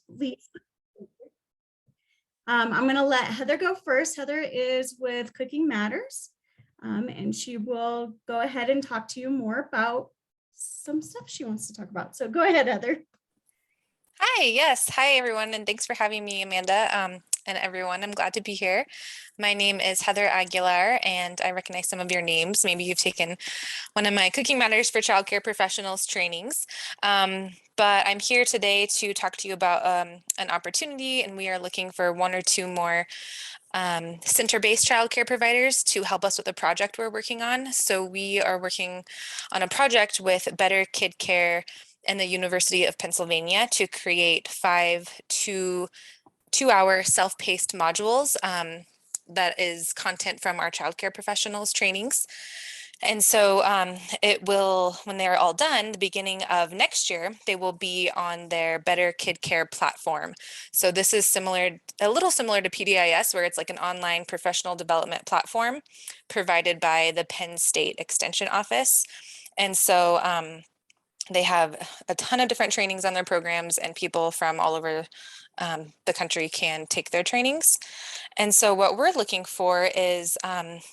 Lisa. I'm going to let Heather go first. Heather is with Cooking Matters, and she will go ahead and talk to you more about some stuff she wants to talk about. So go ahead, Heather. Hi, yes. Hi, everyone, and thanks for having me, Amanda, and everyone. I'm glad to be here. My name is Heather Aguilar, and I recognize some of your names. Maybe you've taken one of my Cooking Matters for Childcare Professionals trainings. But I'm here today to talk to you about an opportunity, and we are looking for one or two more center-based childcare providers to help us with a project we're working on. So we are working on a project with Better Kid Care and the University of Pennsylvania to create 5 two-hour self-paced modules that is content from our childcare professionals trainings. And so it will, when they're all done, the beginning of next year, they will be on their Better Kid Care platform. So this is similar, a little similar to PDIS, where it's like an online professional development platform provided by the Penn State Extension Office. And so they have a ton of different trainings on their programs, and people from all over the country can take their trainings. And so what we're looking for is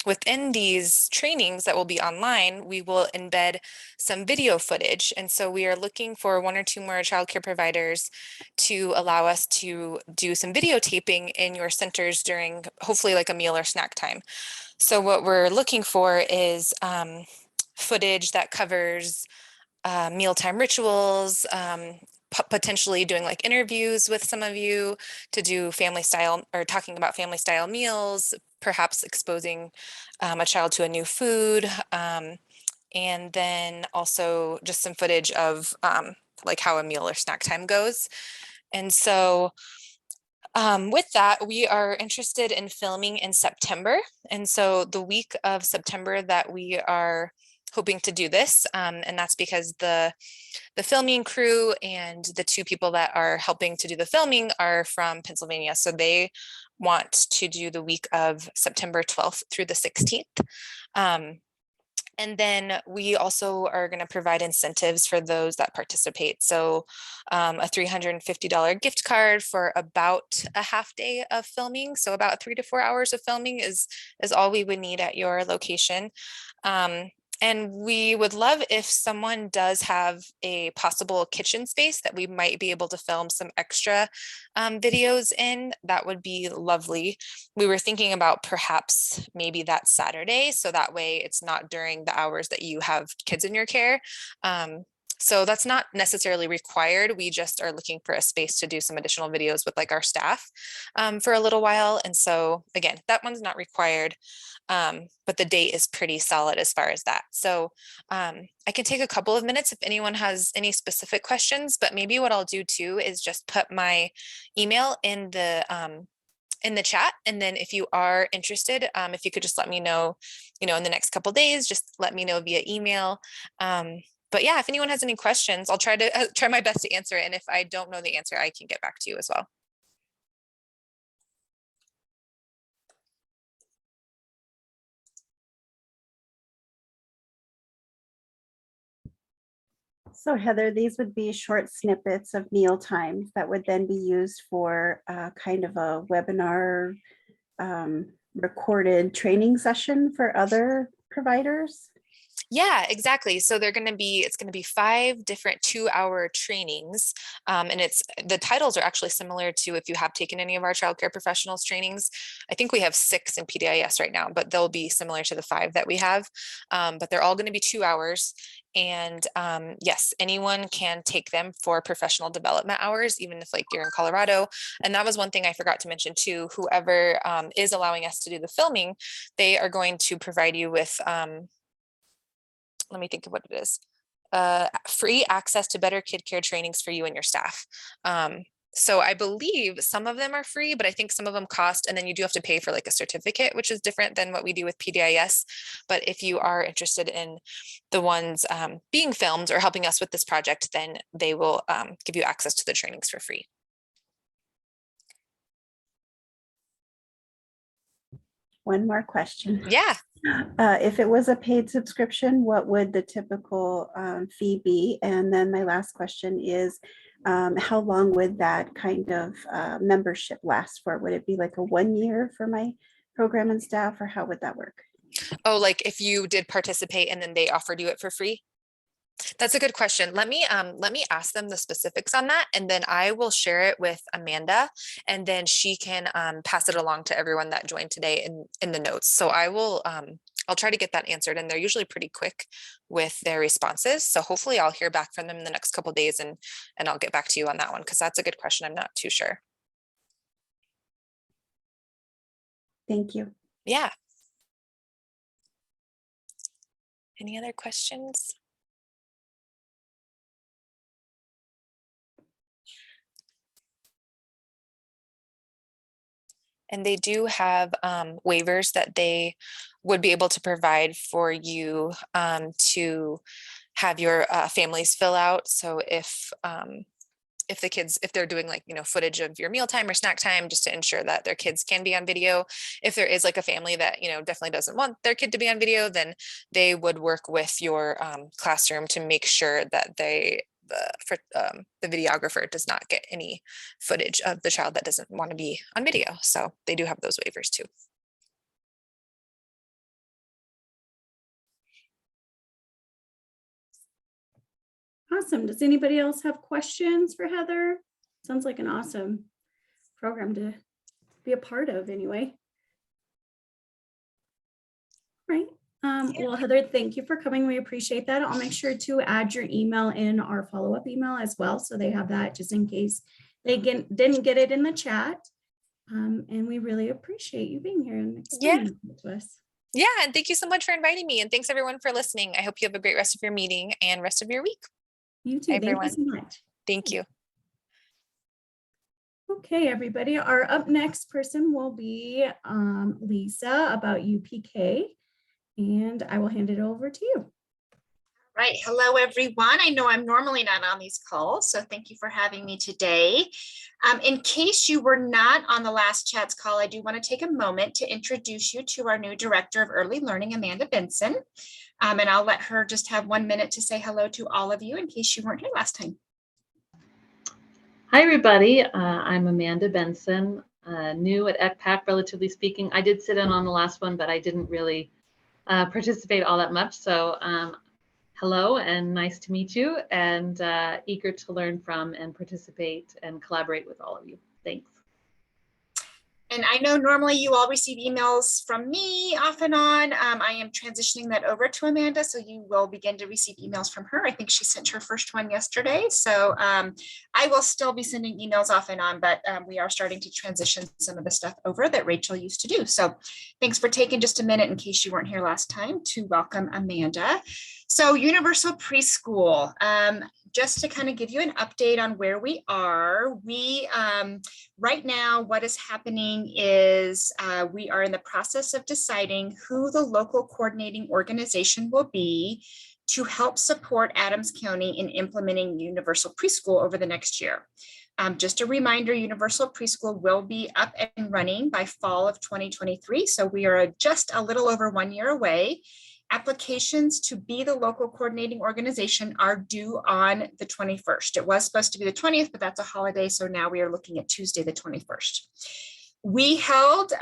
within these trainings that will be online, we will embed some video footage. And so we are looking for 1 or 2 more childcare providers to allow us to do some videotaping in your centers during hopefully like a meal or snack time. So what we're looking for is footage that covers mealtime rituals, potentially doing like interviews with some of you to do family style or talking about family style meals, perhaps exposing a child to a new food. And then also just some footage of like how a meal or snack time goes. And so with that, we are interested in filming in September. And so the week of September that we are hoping to do this, and that's because the filming crew and the 2 people that are helping to do the filming are from Pennsylvania. So they want to do the week of September 12th through the 16th. And then we also are going to provide incentives for those that participate. So a $350 gift card for about a half day of filming. So about 3 to 4 hours of filming is all we would need at your location. And we would love if someone does have a possible kitchen space that we might be able to film some extra videos in. That would be lovely. We were thinking about perhaps maybe that Saturday, so that way it's not during the hours that you have kids in your care. So that's not necessarily required. We just are looking for a space to do some additional videos with like our staff for a little while. And so again, that one's not required, but the date is pretty solid as far as that. So I can take a couple of minutes if anyone has any specific questions, but maybe what I'll do too is just put my email in the chat. And then if you are interested, if you could just let me know, in the next couple of days, just let me know via email. But yeah, if anyone has any questions, I'll try my best to answer it. And if I don't know the answer, I can get back to you as well. So Heather, these would be short snippets of meal times that would then be used for kind of a webinar recorded training session for other providers. Yeah, exactly. So it's going to be 5 different 2-hour trainings. And the titles are actually similar to if you have taken any of our childcare professionals trainings. I think we have 6 in PDIS right now, but they'll be similar to the 5 that we have. But they're all going to be 2 hours. And yes, anyone can take them for professional development hours, even if like you're in Colorado. And that was one thing I forgot to mention too. Whoever is allowing us to do the filming, they are going to provide you with let me think of what it is. Free access to Better Kid Care trainings for you and your staff. So I believe some of them are free, but I think some of them cost, and then you do have to pay for like a certificate, which is different than what we do with PDIS. But if you are interested in the ones being filmed or helping us with this project, then they will give you access to the trainings for free. One more question. Yeah. If it was a paid subscription, what would the typical fee be? And then my last question is, how long would that kind of membership last for? Would it be like a 1 year for my program and staff, or how would that work? Oh, like if you did participate and then they offered you it for free? That's a good question. Let me ask them the specifics on that, and then I will share it with Amanda, and then she can pass it along to everyone that joined today in the notes. So I will I'll try to get that answered, and they're usually pretty quick with their responses. So hopefully I'll hear back from them in the next couple of days, and I'll get back to you on that one, because that's a good question. I'm not too sure. Thank you. Yeah. Any other questions? And they do have waivers that they would be able to provide for you to have your families fill out. So if the kids, if they're doing like, footage of your mealtime or snack time, just to ensure that their kids can be on video. If there is like a family that, definitely doesn't want their kid to be on video, then they would work with your classroom to make sure that the videographer does not get any footage of the child that doesn't want to be on video. So they do have those waivers too. Awesome. Does anybody else have questions for Heather? Sounds like an awesome program to be a part of anyway. Right. Well, Heather, thank you for coming. We appreciate that. I'll make sure to add your email in our follow-up email as well, so they have that just in case they didn't get it in the chat. And we really appreciate you being here and explaining it to us. Yeah, and thank you so much for inviting me, and thanks everyone for listening. I hope you have a great rest of your meeting and rest of your week. You too. Everyone. Thank you so much. Thank you. Okay, everybody. Our up next person will be Lisa about UPK, and I will hand it over to you. Right. Hello, everyone. I know I'm normally not on these calls, so thank you for having me today. In case you were not on the last chat's call, I do want to take a moment to introduce you to our new Director of Early Learning, Amanda Benson. And I'll let her just have 1 minute to say hello to all of you in case you weren't here last time. Hi, everybody. I'm Amanda Benson, new at ECPAC, relatively speaking. I did sit in on the last one, but I didn't really participate all that much. So hello and nice to meet you, and eager to learn from and participate and collaborate with all of you. Thanks. And I know normally you all receive emails from me off and on. I am transitioning that over to Amanda, so you will begin to receive emails from her. I think she sent her first one yesterday. So I will still be sending emails off and on, but we are starting to transition some of the stuff over that Rachel used to do. So thanks for taking just a minute in case you weren't here last time to welcome Amanda. So Universal Preschool, just to kind of give you an update on where we are, right now, what is happening is we are in the process of deciding who the local coordinating organization will be to help support Adams County in implementing Universal Preschool over the next year. Just a reminder, Universal Preschool will be up and running by fall of 2023. So we are just a little over 1 year away. Applications to be the local coordinating organization are due on the 21st. It was supposed to be the 20th, but that's a holiday. So now we are looking at Tuesday, the 21st. We held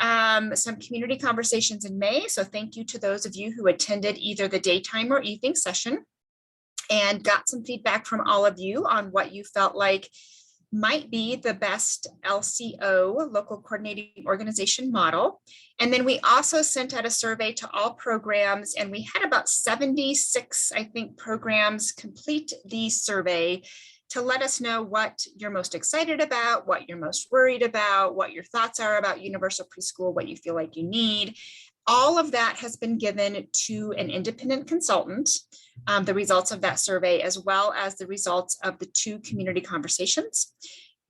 some community conversations in May. So thank you to those of you who attended either the daytime or evening session and got some feedback from all of you on what you felt like might be the best LCO, local coordinating organization model. And then we also sent out a survey to all programs, and we had about 76, I think, programs complete the survey to let us know what you're most excited about, what you're most worried about, what your thoughts are about Universal Preschool, what you feel like you need. All of that has been given to an independent consultant, the results of that survey, as well as the results of the 2 community conversations.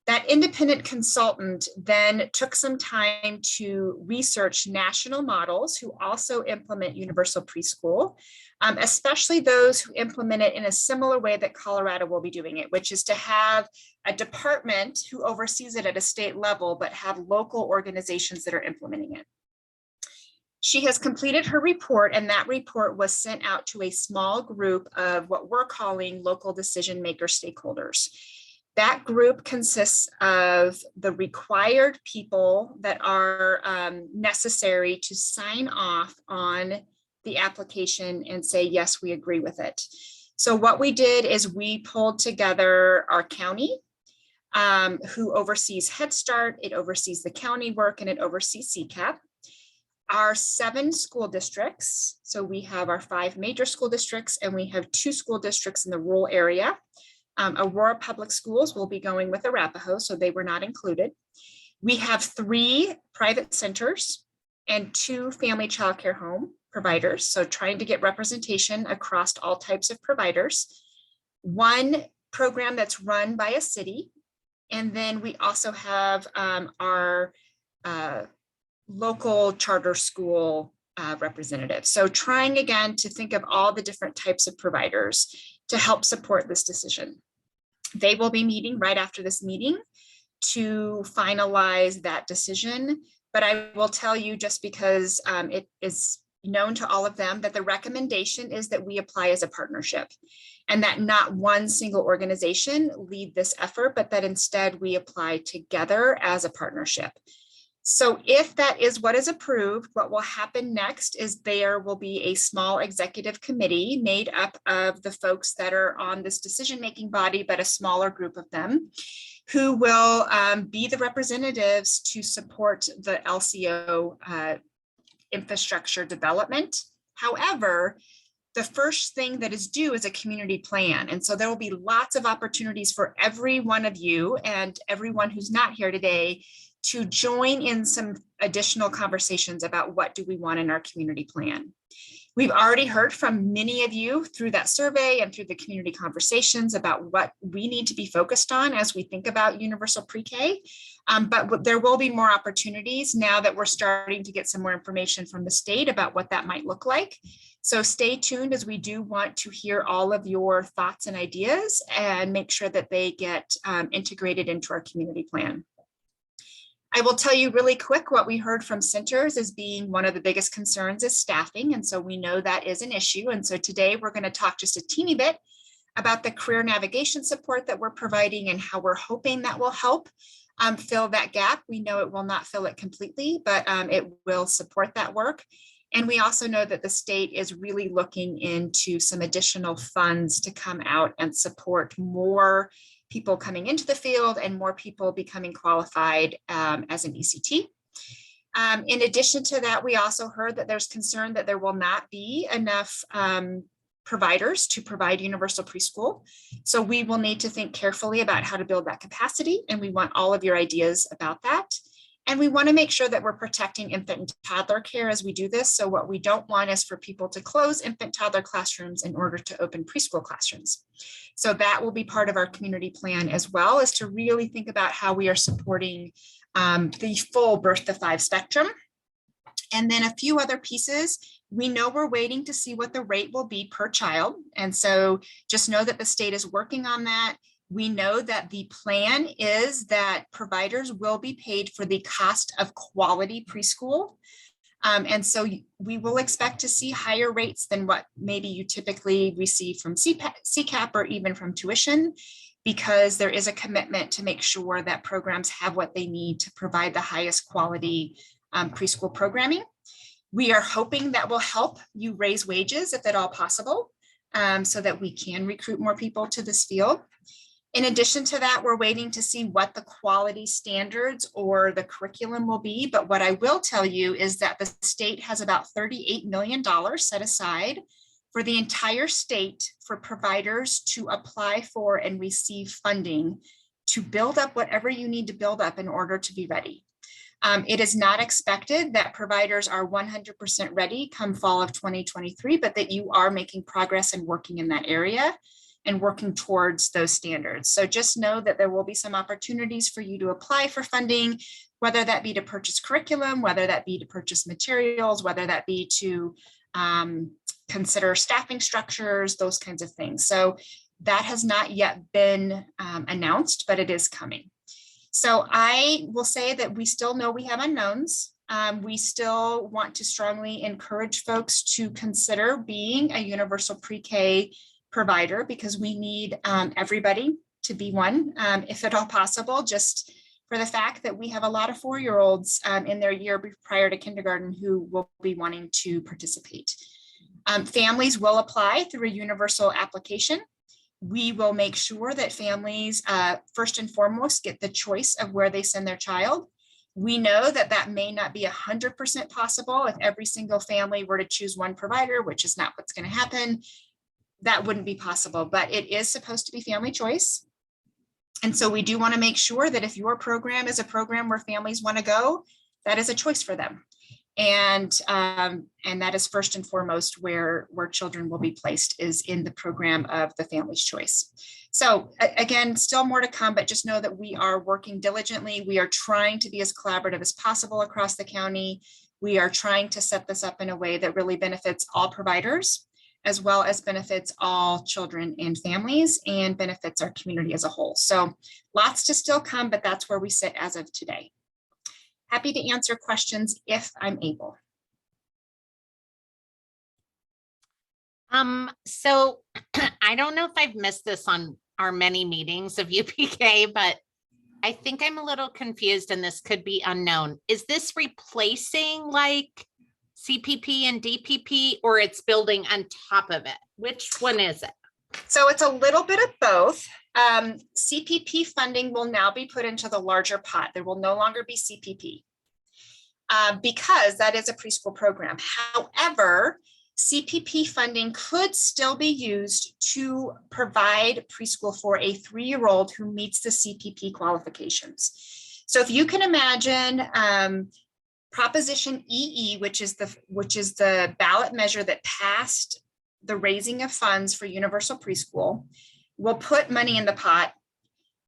That independent consultant then took some time to research national models who also implement Universal Preschool, especially those who implement it in a similar way that Colorado will be doing it, which is to have a department who oversees it at a state level, but have local organizations that are implementing it. She has completed her report, and that report was sent out to a small group of what we're calling local decision maker stakeholders. That group consists of the required people that are necessary to sign off on the application and say, yes, we agree with it. So what we did is we pulled together our county, who oversees Head Start, it oversees the county work, and it oversees CCAP. Our 7 school districts, so we have our 5 major school districts, and we have 2 school districts in the rural area. Aurora Public Schools will be going with Arapahoe, so they were not included. We have 3 private centers and 2 family child care home providers, so trying to get representation across all types of providers. 1 program that's run by a city, and then we also have our local charter school representatives. So trying again to think of all the different types of providers to help support this decision. They will be meeting right after this meeting to finalize that decision. But I will tell you, just because it is known to all of them, that the recommendation is that we apply as a partnership, and that not one single organization lead this effort, but that instead we apply together as a partnership. So if that is what is approved, what will happen next is there will be a small executive committee made up of the folks that are on this decision-making body, but a smaller group of them, who will be the representatives to support the LCO infrastructure development. However, the first thing that is due is a community plan. And so there will be lots of opportunities for every one of you and everyone who's not here today to join in some additional conversations about what do we want in our community plan. We've already heard from many of you through that survey and through the community conversations about what we need to be focused on as we think about universal pre-K. But there will be more opportunities now that we're starting to get some more information from the state about what that might look like. So stay tuned, as we do want to hear all of your thoughts and ideas and make sure that they get integrated into our community plan. I will tell you really quick what we heard from centers as being one of the biggest concerns is staffing. And so we know that is an issue. And so today we're going to talk just a teeny bit about the career navigation support that we're providing and how we're hoping that will help fill that gap. We know it will not fill it completely, but it will support that work. And we also know that the state is really looking into some additional funds to come out and support more people coming into the field and more people becoming qualified as an ECT. In addition to that, we also heard that there's concern that there will not be enough providers to provide universal preschool. So we will need to think carefully about how to build that capacity. And we want all of your ideas about that. And we want to make sure that we're protecting infant and toddler care as we do this. So what we don't want is for people to close infant toddler classrooms in order to open preschool classrooms. So that will be part of our community plan, as well as to really think about how we are supporting the full birth to 5 spectrum. And then a few other pieces. We know we're waiting to see what the rate will be per child. And so just know that the state is working on that. We know that the plan is that providers will be paid for the cost of quality preschool. And so we will expect to see higher rates than what maybe you typically receive from CCAP or even from tuition, because there is a commitment to make sure that programs have what they need to provide the highest quality preschool programming. We are hoping that will help you raise wages, if at all possible, so that we can recruit more people to this field. In addition to that, we're waiting to see what the quality standards or the curriculum will be. But what I will tell you is that the state has about $38 million set aside for the entire state for providers to apply for and receive funding to build up whatever you need to build up in order to be ready. It is not expected that providers are 100% ready come fall of 2023, but that you are making progress and working in that area and working towards those standards. So just know that there will be some opportunities for you to apply for funding, whether that be to purchase curriculum, whether that be to purchase materials, whether that be to consider staffing structures, those kinds of things. So that has not yet been announced, but it is coming. So I will say that we still know we have unknowns. We still want to strongly encourage folks to consider being a universal pre-K provider, because we need everybody to be one, if at all possible, just for the fact that we have a lot of 4-year-olds in their year prior to kindergarten who will be wanting to participate. Families will apply through a universal application. We will make sure that families, first and foremost, get the choice of where they send their child. We know that that may not be 100% possible if every single family were to choose one provider, which is not what's going to happen. That wouldn't be possible, but it is supposed to be family choice. And so we do want to make sure that if your program is a program where families want to go, that is a choice for them. And that is first and foremost where children will be placed, is in the program of the family's choice. So again, still more to come, but just know that we are working diligently. We are trying to be as collaborative as possible across the county. We are trying to set this up in a way that really benefits all providers, as well as benefits all children and families, and benefits our community as a whole. So lots to still come, but that's where we sit as of today. Happy to answer questions if I'm able. So I don't know if I've missed this on our many meetings of UPK, but I think I'm a little confused and this could be unknown. Is this replacing like CPP and DPP, or it's building on top of it? Which one is it? So it's a little bit of both. CPP funding will now be put into the larger pot. There will no longer be CPP because that is a preschool program. However, CPP funding could still be used to provide preschool for a 3-year-old who meets the CPP qualifications. So if you can imagine Proposition EE, which is the ballot measure that passed the raising of funds for universal preschool, will put money in the pot.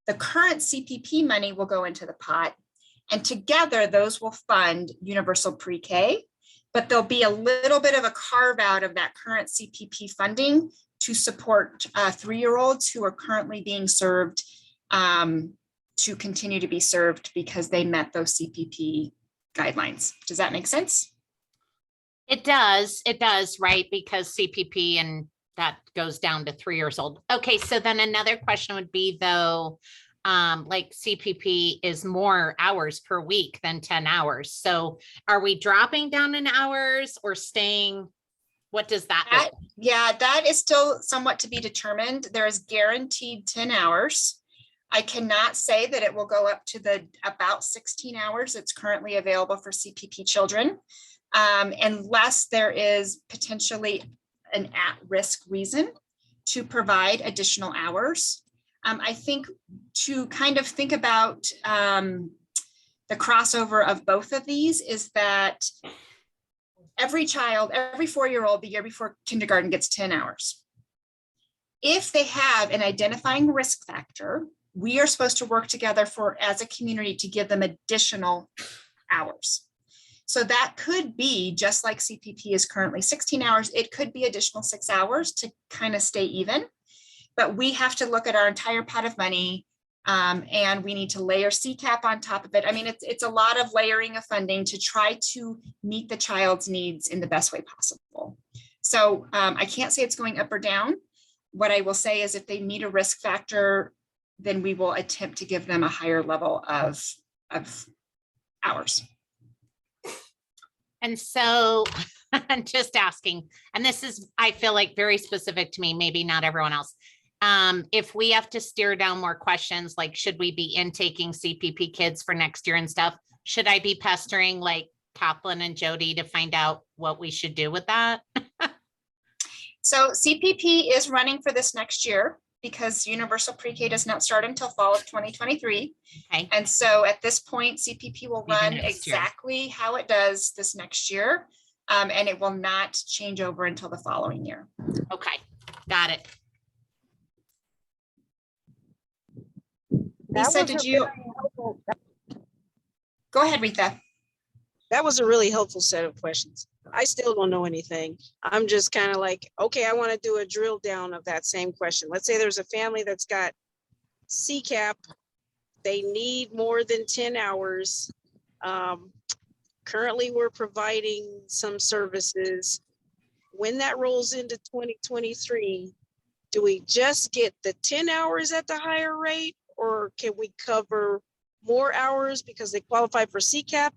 The current CPP money will go into the pot, and together those will fund universal pre-K, but there'll be a little bit of a carve out of that current CPP funding to support 3-year-olds who are currently being served to continue to be served because they met those CPP guidelines. Does that make sense? It does, right? Because CPP and that goes down to 3 years old. Okay, so then another question would be though, like CPP is more hours per week than 10 hours. So are we dropping down in hours or staying? What does that mean? Yeah, that is still somewhat to be determined. There is guaranteed 10 hours. I cannot say that it will go up to about 16 hours that's currently available for CPP children, unless there is potentially an at-risk reason to provide additional hours. I think to kind of think about the crossover of both of these is that every child, every 4-year-old the year before kindergarten gets 10 hours. If they have an identifying risk factor, we are supposed to work together as a community to give them additional hours. So that could be, just like CPP is currently 16 hours, it could be additional 6 hours to kind of stay even. But we have to look at our entire pot of money, and we need to layer CCAP on top of it. I mean, it's a lot of layering of funding to try to meet the child's needs in the best way possible. So I can't say it's going up or down. What I will say is if they meet a risk factor, then we will attempt to give them a higher level of hours. And so I'm just asking, and this is, I feel like very specific to me, maybe not everyone else. If we have to steer down more questions, like should we be intaking CPP kids for next year and stuff? Should I be pestering like Kathleen and Jody to find out what we should do with that? So CPP is running for this next year because universal pre-K does not start until fall of 2023. Okay. And so at this point, CPP will run exactly how it does this next year. And it will not change over until the following year. Okay, got it. Lisa, did you? Go ahead, Rita. That was a really helpful set of questions. I still don't know anything. I'm just kind of like, okay, I want to do a drill down of that same question. Let's say there's a family that's got CCAP. They need more than 10 hours. Currently, we're providing some services. When that rolls into 2023, do we just get the 10 hours at the higher rate, or can we cover more hours because they qualify for CCAP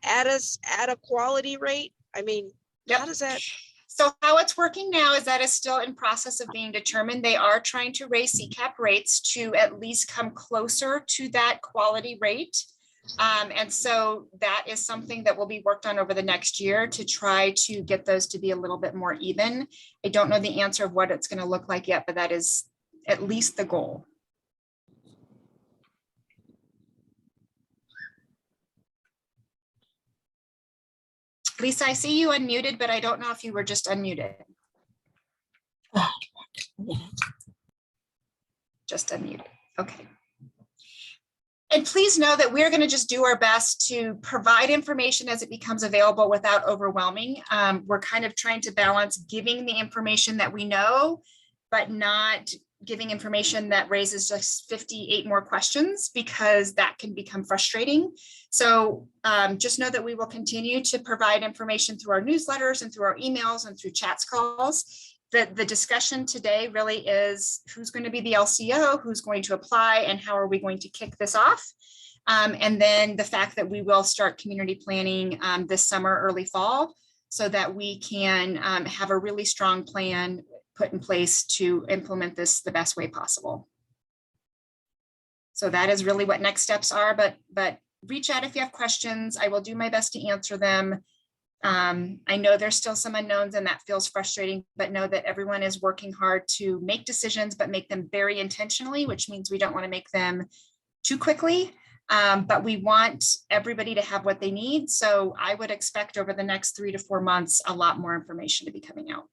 at a quality rate? I mean, Yep. how does that? So how it's working now is that is still in process of being determined. They are trying to raise CCAP rates to at least come closer to that quality rate. And so that is something that will be worked on over the next year to try to get those to be a little bit more even. I don't know the answer of what it's going to look like yet, but that is at least the goal. Lisa, I see you unmuted, but I don't know if you were just unmuted. Just unmuted. Okay. And please know that we're going to just do our best to provide information as it becomes available without overwhelming. We're kind of trying to balance giving the information that we know, but not giving information that raises just 58 more questions, because that can become frustrating. So just know that we will continue to provide information through our newsletters and through our emails and through chats calls. The discussion today really is who's going to be the LCO, who's going to apply, and how are we going to kick this off? And then the fact that we will start community planning this summer, early fall, so that we can have a really strong plan put in place to implement this the best way possible. So that is really what next steps are, but reach out if you have questions. I will do my best to answer them. I know there's still some unknowns and that feels frustrating, but know that everyone is working hard to make decisions, but make them very intentionally, which means we don't want to make them too quickly. But we want everybody to have what they need. So I would expect over the next 3 to 4 months, a lot more information to be coming out.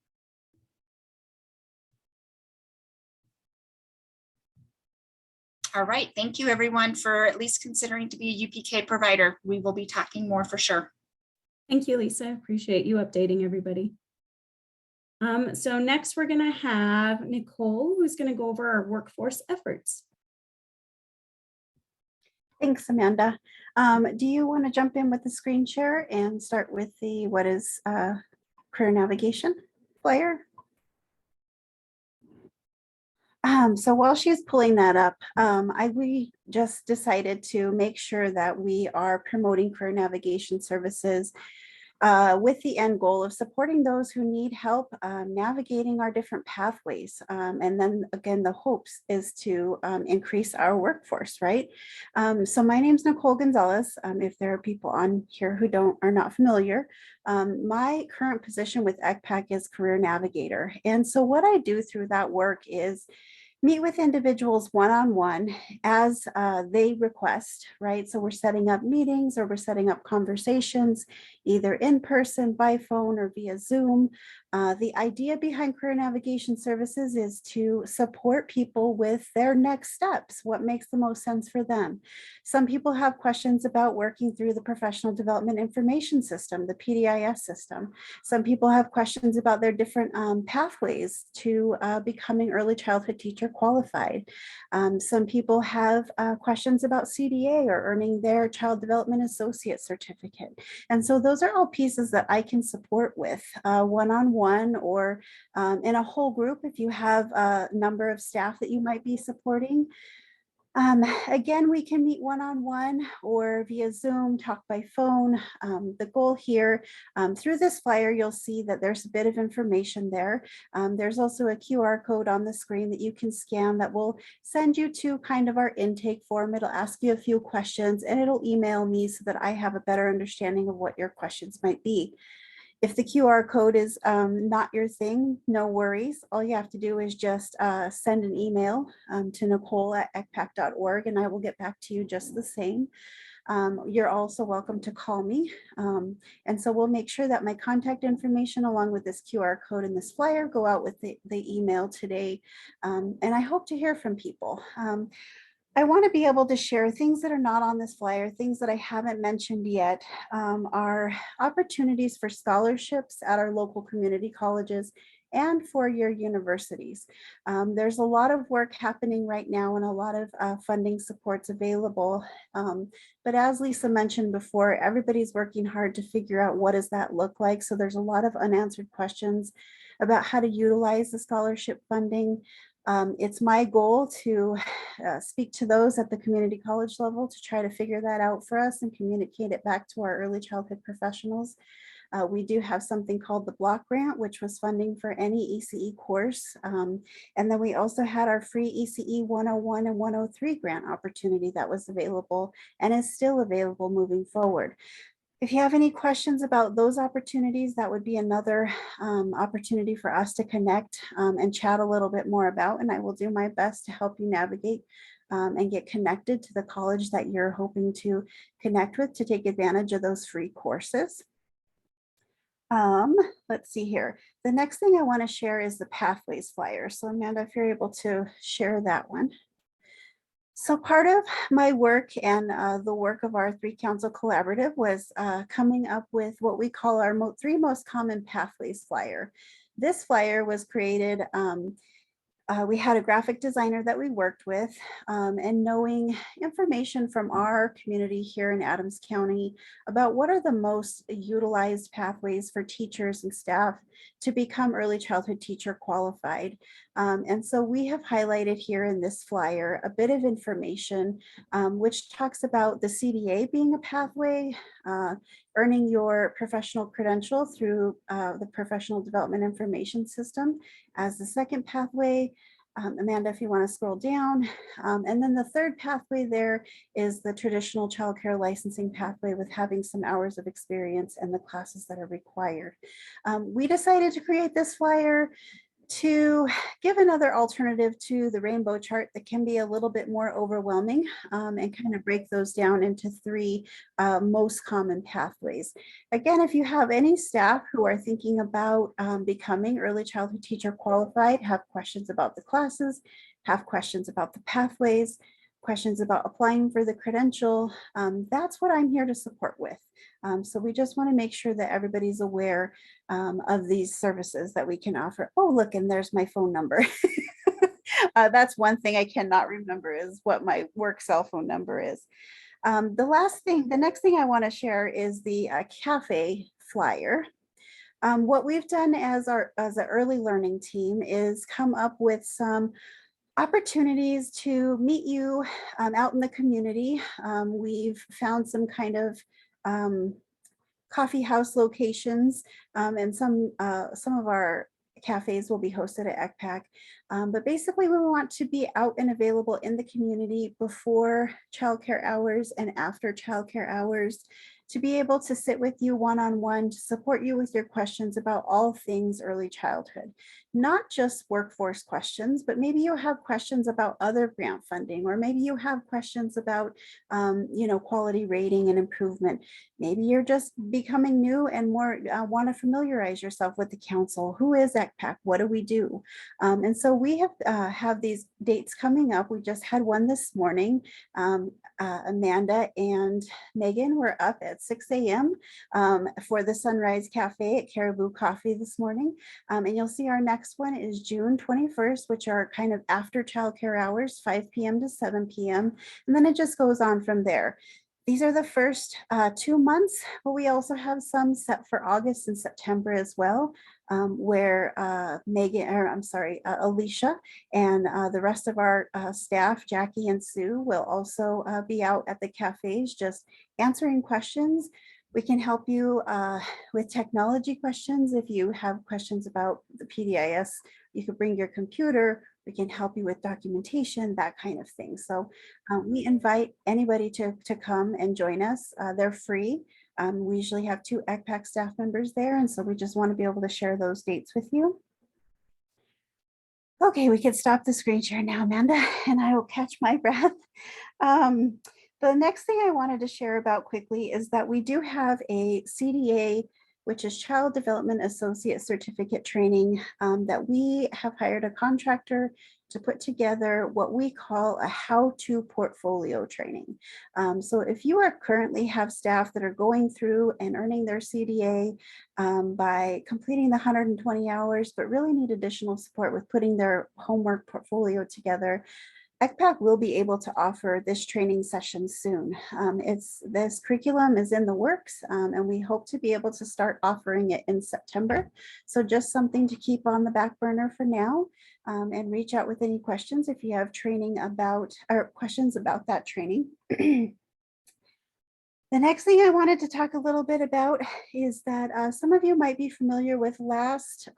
All right. Thank you, everyone, for at least considering to be a UPK provider. We will be talking more for sure. Thank you, Lisa. Appreciate you updating everybody. So next we're going to have Nicole, who's going to go over our workforce efforts. Thanks, Amanda. Do you want to jump in with the screen share and start with the what is career navigation flyer? So while she's pulling that up, we just decided to make sure that we are promoting career navigation services with the end goal of supporting those who need help navigating our different pathways. And then again, the hopes is to increase our workforce, right? So my name's Nicole Gonzalez. If there are people on here who are not familiar, my current position with ECPAC is career navigator. And so what I do through that work is meet with individuals one-on-one as they request, right? So we're setting up meetings or we're setting up conversations, either in person, by phone, or via Zoom. The idea behind career navigation services is to support people with their next steps, what makes the most sense for them. Some people have questions about working through the professional development information system, the PDIS system. Some people have questions about their different pathways to becoming early childhood teacher qualified. Some people have questions about CDA or earning their child development associate certificate. And so those are all pieces that I can support with one-on-one or in a whole group if you have a number of staff that you might be supporting. Again, we can meet one-on-one or via Zoom, talk by phone. The goal here, through this flyer, you'll see that there's a bit of information there. There's also a QR code on the screen that you can scan that will send you to kind of our intake form. It'll ask you a few questions and it'll email me so that I have a better understanding of what your questions might be. If the QR code is not your thing, no worries. All you have to do is just send an email to Nicole@ecpac.org and I will get back to you just the same. You're also welcome to call me. And so we'll make sure that my contact information along with this QR code and this flyer go out with the email today. And I hope to hear from people. I want to be able to share things that are not on this flyer, things that I haven't mentioned yet, are opportunities for scholarships at our local community colleges and for your universities. There's a lot of work happening right now and a lot of funding supports available. But as Lisa mentioned before, everybody's working hard to figure out what does that look like. So there's a lot of unanswered questions about how to utilize the scholarship funding. It's my goal to speak to those at the community college level to try to figure that out for us and communicate it back to our early childhood professionals. We do have something called the block grant, which was funding for any ECE course. And then we also had our free ECE 101 and 103 grant opportunity that was available and is still available moving forward. If you have any questions about those opportunities, that would be another opportunity for us to connect and chat a little bit more about, and I will do my best to help you navigate and get connected to the college that you're hoping to connect with to take advantage of those free courses. Let's see here. The next thing I want to share is the Pathways flyer. So Amanda, if you're able to share that one. So part of my work and the work of our 3 Council Collaborative was coming up with what we call our 3 most common pathways flyer. This flyer was created, we had a graphic designer that we worked with, and knowing information from our community here in Adams County about what are the most utilized pathways for teachers and staff to become early childhood teacher qualified. And so we have highlighted here in this flyer a bit of information which talks about the CDA being a pathway, earning your professional credential through the Professional Development Information System as the second pathway. Amanda, if you want to scroll down. And then the third pathway there is the traditional childcare licensing pathway with having some hours of experience and the classes that are required. We decided to create this flyer to give another alternative to the rainbow chart that can be a little bit more overwhelming, and kind of break those down into 3 most common pathways. Again, if you have any staff who are thinking about becoming early childhood teacher qualified, have questions about the classes, have questions about the pathways, questions about applying for the credential, that's what I'm here to support with. So we just want to make sure that everybody's aware of these services that we can offer. Oh, look, and there's my phone number. That's one thing I cannot remember is what my work cell phone number is. The next thing I want to share is the cafe flyer. What we've done as an early learning team is come up with some opportunities to meet you out in the community. We've found some kind of coffee house locations, and some of our cafes will be hosted at ECPAC. But basically we want to be out and available in the community before childcare hours and after childcare hours to be able to sit with you one-on-one to support you with your questions about all things early childhood. Not just workforce questions, but maybe you have questions about other grant funding, or maybe you have questions about quality rating and improvement. Maybe you're just becoming new and more want to familiarize yourself with the council. Who is ECPAC? What do we do? And so we have these dates coming up. We just had one this morning. Amanda and Megan were up at 6 a.m. For the Sunrise Cafe at Caribou Coffee this morning. And you'll see our next one is June 21st, which are kind of after childcare hours, 5 p.m. to 7 p.m. And then it just goes on from there. These are the first 2 months, but we also have some set for August and September as well, where Alicia and the rest of our staff, Jackie and Sue, will also be out at the cafes just answering questions. We can help you with technology questions. If you have questions about the PDIS, you could bring your computer. We can help you with documentation, that kind of thing. So we invite anybody to come and join us. They're free. We usually have 2 ECPAC staff members there. And so we just want to be able to share those dates with you. Okay, we can stop the screen share now, Amanda, and I will catch my breath. The next thing I wanted to share about quickly is that we do have a CDA which is Child Development Associate Certificate Training, that we have hired a contractor to put together what we call a how-to portfolio training. So if you are currently have staff that are going through and earning their CDA by completing the 120 hours, but really need additional support with putting their homework portfolio together, ECPAC will be able to offer this training session soon. This curriculum is in the works, and we hope to be able to start offering it in September. So just something to keep on the back burner for now, and reach out with any questions if you have training about or questions about that training. The next thing I wanted to talk a little bit about is that some of you might be familiar with last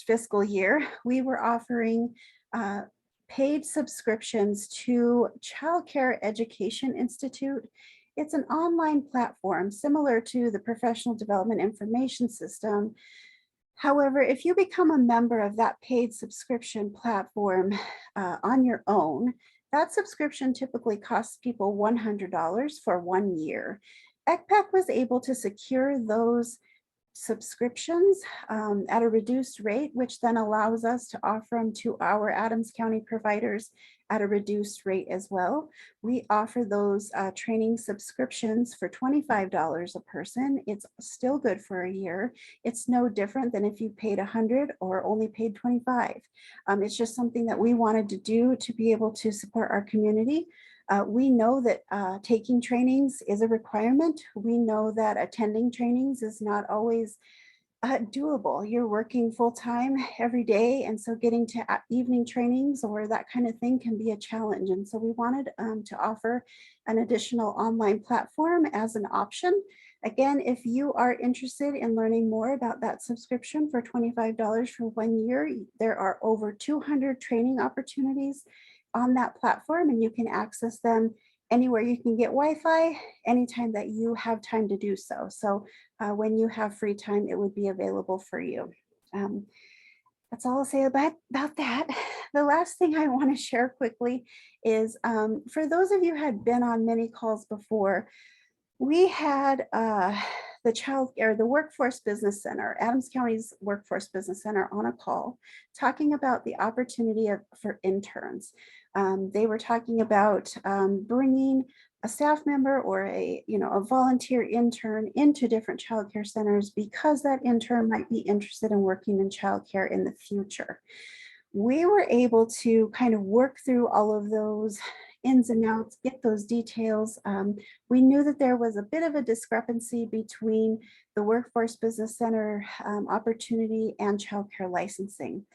fiscal year, we were offering paid subscriptions to Childcare Education Institute. It's an online platform similar to the Professional Development Information System. However, if you become a member of that paid subscription platform on your own, that subscription typically costs people $100 for 1 year. ECPAC was able to secure those subscriptions at a reduced rate, which then allows us to offer them to our Adams County providers at a reduced rate as well. We offer those training subscriptions for $25 a person. It's still good for a year. It's no different than if you paid $100 or only paid $25. It's just something that we wanted to do to be able to support our community. We know that taking trainings is a requirement. We know that attending trainings is not always doable. You're working full time every day, and so getting to evening trainings or that kind of thing can be a challenge. And so we wanted to offer an additional online platform as an option. Again, if you are interested in learning more about that subscription for $25 for 1 year, there are over 200 training opportunities on that platform, and you can access them anywhere you can get Wi-Fi, anytime that you have time to do so. So when you have free time, it would be available for you. That's all I'll say about that. The last thing I want to share quickly is for those of you who had been on many calls before, we had the Workforce Business Center, Adams County's Workforce Business Center, on a call talking about the opportunity for interns. They were talking about bringing a staff member or a volunteer intern into different childcare centers because that intern might be interested in working in childcare in the future. We were able to kind of work through all of those ins and outs, get those details. We knew that there was a bit of a discrepancy between the Workforce Business Center opportunity and childcare licensing.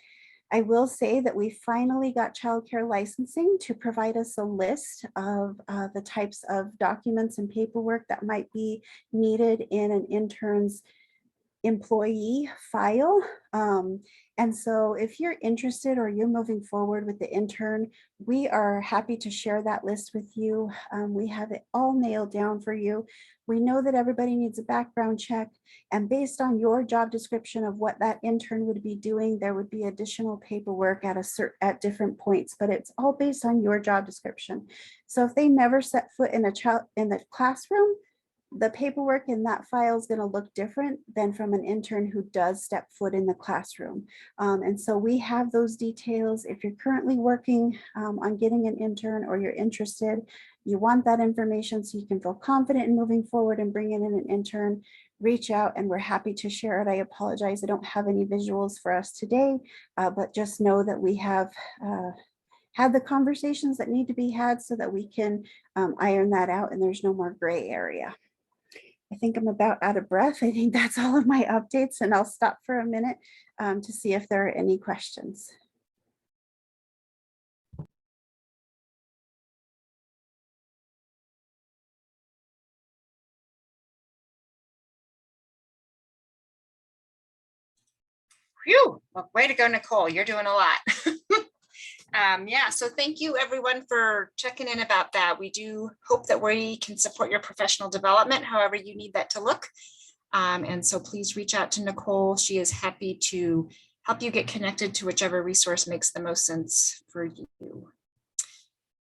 I will say that we finally got childcare licensing to provide us a list of the types of documents and paperwork that might be needed in an intern's employee file. And so if you're interested or you're moving forward with the intern, we are happy to share that list with you. We have it all nailed down for you. We know that everybody needs a background check, and based on your job description of what that intern would be doing, there would be additional paperwork at different points, but it's all based on your job description. So if they never set foot in the classroom, the paperwork in that file is going to look different than from an intern who does step foot in the classroom. And so we have those details. If you're currently working on getting an intern, or you're interested, you want that information so you can feel confident in moving forward and bringing in an intern, reach out and we're happy to share it. I apologize, I don't have any visuals for us today, but just know that we have had the conversations that need to be had so that we can iron that out and there's no more gray area. I think I'm about out of breath. I think that's all of my updates, and I'll stop for a minute to see if there are any questions. Phew, well, way to go, Nicole. You're doing a lot. Yeah, so thank you everyone for checking in about that. We do hope that we can support your professional development, however you need that to look. And so please reach out to Nicole. She is happy to help you get connected to whichever resource makes the most sense for you.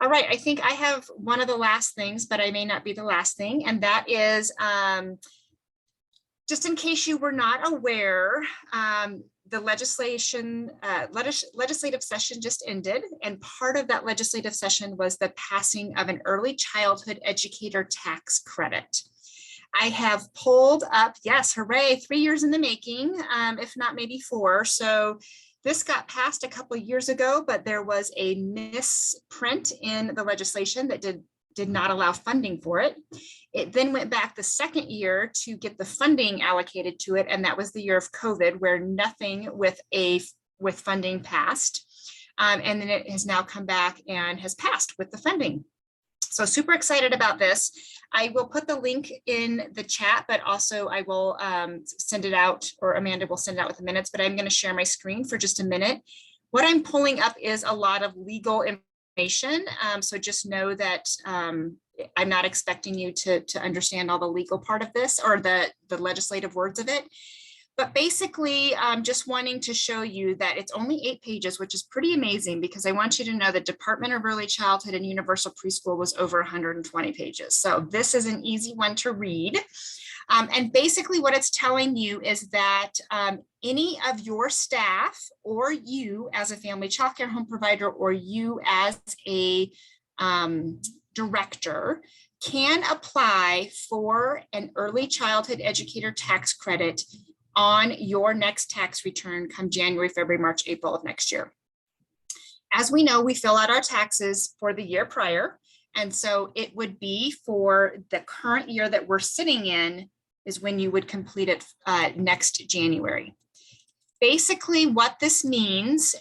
All right, I think I have one of the last things, but I may not be the last thing, and that is just in case you were not aware, the legislative session just ended, and part of that legislative session was the passing of an early childhood educator tax credit. I have pulled up, yes, hooray, 3 years in the making, if not maybe 4. So this got passed a couple of years ago, but there was a misprint in the legislation that did not allow funding for it. It then went back the second year to get the funding allocated to it, and that was the year of COVID, where nothing with funding passed. And then it has now come back and has passed with the funding. So super excited about this. I will put the link in the chat, but also I will send it out, or Amanda will send it out with the minutes, but I'm going to share my screen for just a minute. What I'm pulling up is a lot of legal information. So just know that I'm not expecting you to understand all the legal part of this or the legislative words of it. But basically, I'm just wanting to show you that it's only 8 pages, which is pretty amazing, because I want you to know the Department of Early Childhood and Universal Preschool was over 120 pages. So this is an easy one to read. And basically what it's telling you is that any of your staff, or you as a family child care home provider, or you as a director, can apply for an early childhood educator tax credit on your next tax return come January, February, March, April of next year. As we know, we fill out our taxes for the year prior. And so it would be for the current year that we're sitting in is when you would complete it next January. Basically, what this means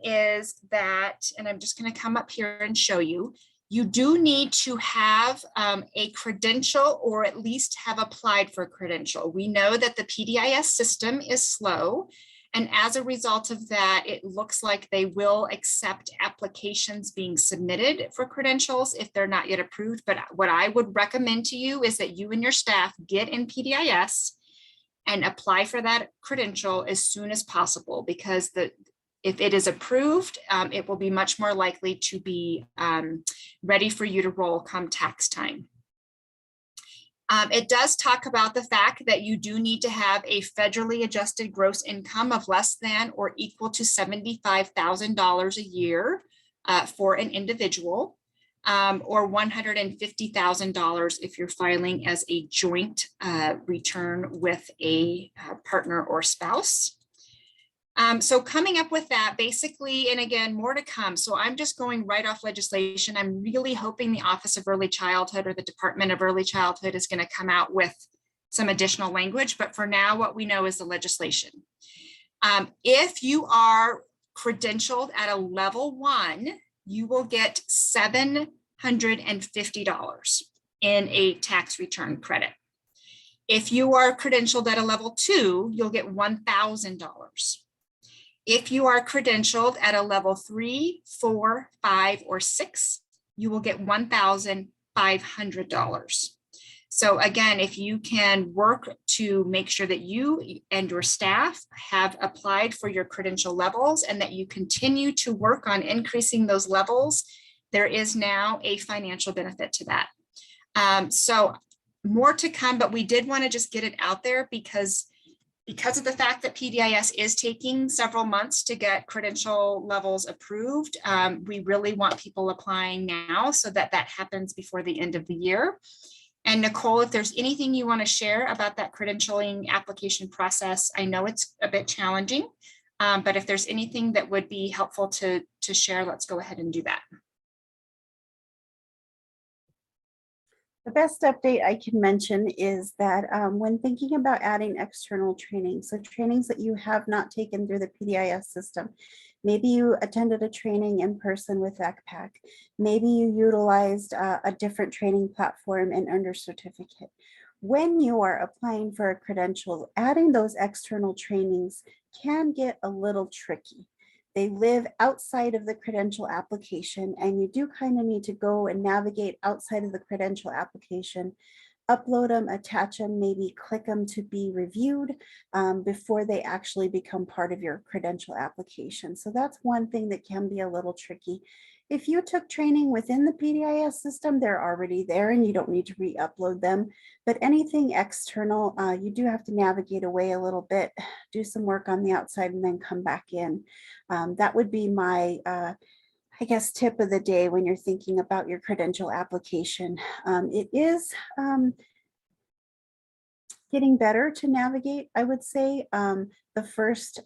is that, and I'm just going to come up here and show you, you do need to have a credential, or at least have applied for a credential. We know that the PDIS system is slow, and as a result of that, it looks like they will accept applications being submitted for credentials if they're not yet approved. But what I would recommend to you is that you and your staff get in PDIS and apply for that credential as soon as possible, because if it is approved, it will be much more likely to be ready for you to roll come tax time. It does talk about the fact that you do need to have a federally adjusted gross income of less than or equal to $75,000 a year for an individual, or $150,000 if you're filing as a joint return with a partner or spouse. So coming up with that, basically, and again, more to come. So I'm just going right off legislation. I'm really hoping the Office of Early Childhood or the Department of Early Childhood is going to come out with some additional language. But for now, what we know is the legislation. If you are credentialed at a level 1, you will get $750 in a tax return credit. If you are credentialed at a level 2, you'll get $1,000. If you are credentialed at a level 3, 4, 5, or 6, you will get $1,500. So again, if you can work to make sure that you and your staff have applied for your credential levels and that you continue to work on increasing those levels, there is now a financial benefit to that. So more to come, but we did want to just get it out there because of the fact that PDIS is taking several months to get credential levels approved. We really want people applying now so that that happens before the end of the year. And Nicole, if there's anything you want to share about that credentialing application process, I know it's a bit challenging, but if there's anything that would be helpful to share, let's go ahead and do that. The best update I can mention is that when thinking about adding external training, so trainings that you have not taken through the PDIS system, maybe you attended a training in person with ECPAC, maybe you utilized a different training platform and earned a certificate. When you are applying for a credential, adding those external trainings can get a little tricky. They live outside of the credential application, and you do kind of need to go and navigate outside of the credential application, upload them, attach them, maybe click them to be reviewed before they actually become part of your credential application. So that's one thing that can be a little tricky. If you took training within the PDIS system, they're already there and you don't need to re-upload them. But anything external, you do have to navigate away a little bit, do some work on the outside and then come back in. That would be my, I guess, tip of the day when you're thinking about your credential application. It is getting better to navigate, I would say. The first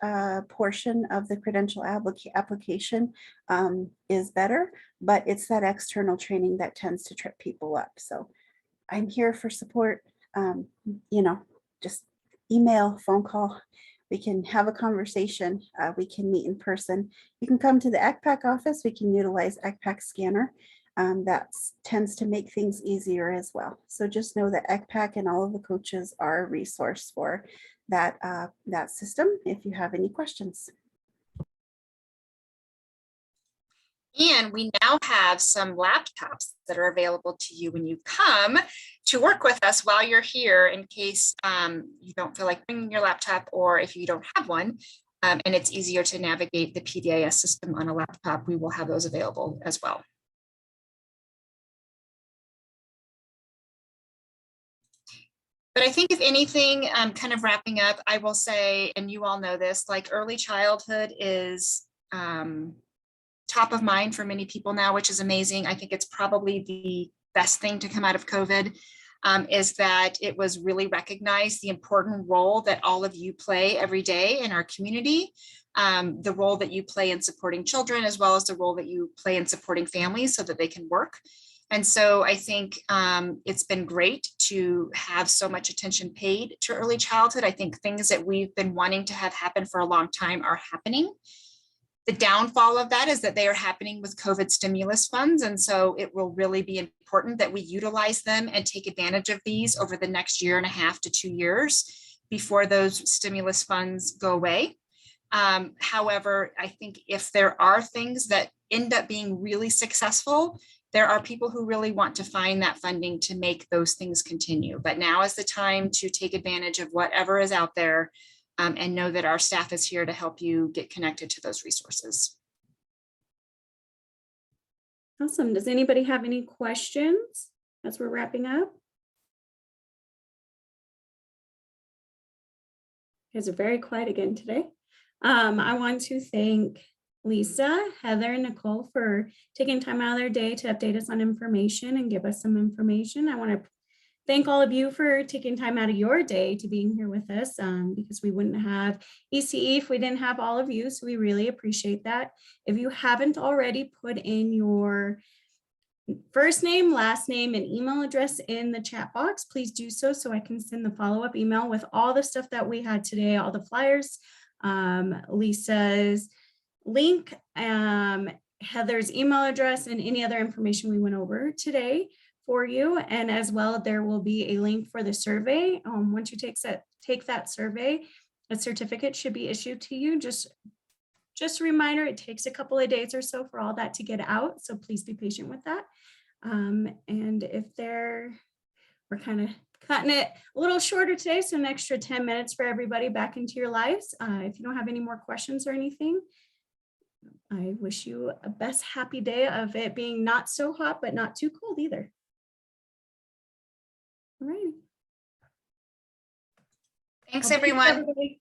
portion of the credential application is better, but it's that external training that tends to trip people up. So I'm here for support. You know, just email, phone call. We can have a conversation. We can meet in person. You can come to the ECPAC office. We can utilize ECPAC scanner. That tends to make things easier as well. So just know that ECPAC and all of the coaches are a resource for that, that system if you have any questions. And we now have some laptops that are available to you when you come to work with us while you're here in case you don't feel like bringing your laptop, or if you don't have one and it's easier to navigate the PDIS system on a laptop, we will have those available as well. But I think if anything, kind of wrapping up, I will say, and you all know this, like early childhood is top of mind for many people now, which is amazing. I think it's probably the best thing to come out of COVID, is that it was really recognized the important role that all of you play every day in our community, the role that you play in supporting children, as well as the role that you play in supporting families so that they can work. And so I think it's been great to have so much attention paid to early childhood. I think things that we've been wanting to have happen for a long time are happening. The downfall of that is that they are happening with COVID stimulus funds. And so it will really be important that we utilize them and take advantage of these over the next 1.5 to 2 years before those stimulus funds go away. However, I think if there are things that end up being really successful, there are people who really want to find that funding to make those things continue. But now is the time to take advantage of whatever is out there, and know that our staff is here to help you get connected to those resources. Awesome. Does anybody have any questions as we're wrapping up? You guys are very quiet again today. I want to thank Lisa, Heather, and Nicole for taking time out of their day to update us on information and give us some information. I want to thank all of you for taking time out of your day to being here with us, because we wouldn't have ECE if we didn't have all of you. So we really appreciate that. If you haven't already, put in your first name, last name, and email address in the chat box. Please do so I can send the follow-up email with all the stuff that we had today, all the flyers, Lisa's link, Heather's email address, and any other information we went over today for you. And as well, there will be a link for the survey. Once you take that survey, a certificate should be issued to you. Just a reminder, it takes a couple of days or so for all that to get out. So please be patient with that. And if we're kind of cutting it a little shorter today, so an extra 10 minutes for everybody back into your lives. If you don't have any more questions or anything, I wish you a best happy day of it being not so hot, but not too cold either. All right. Thanks, everyone. Everybody.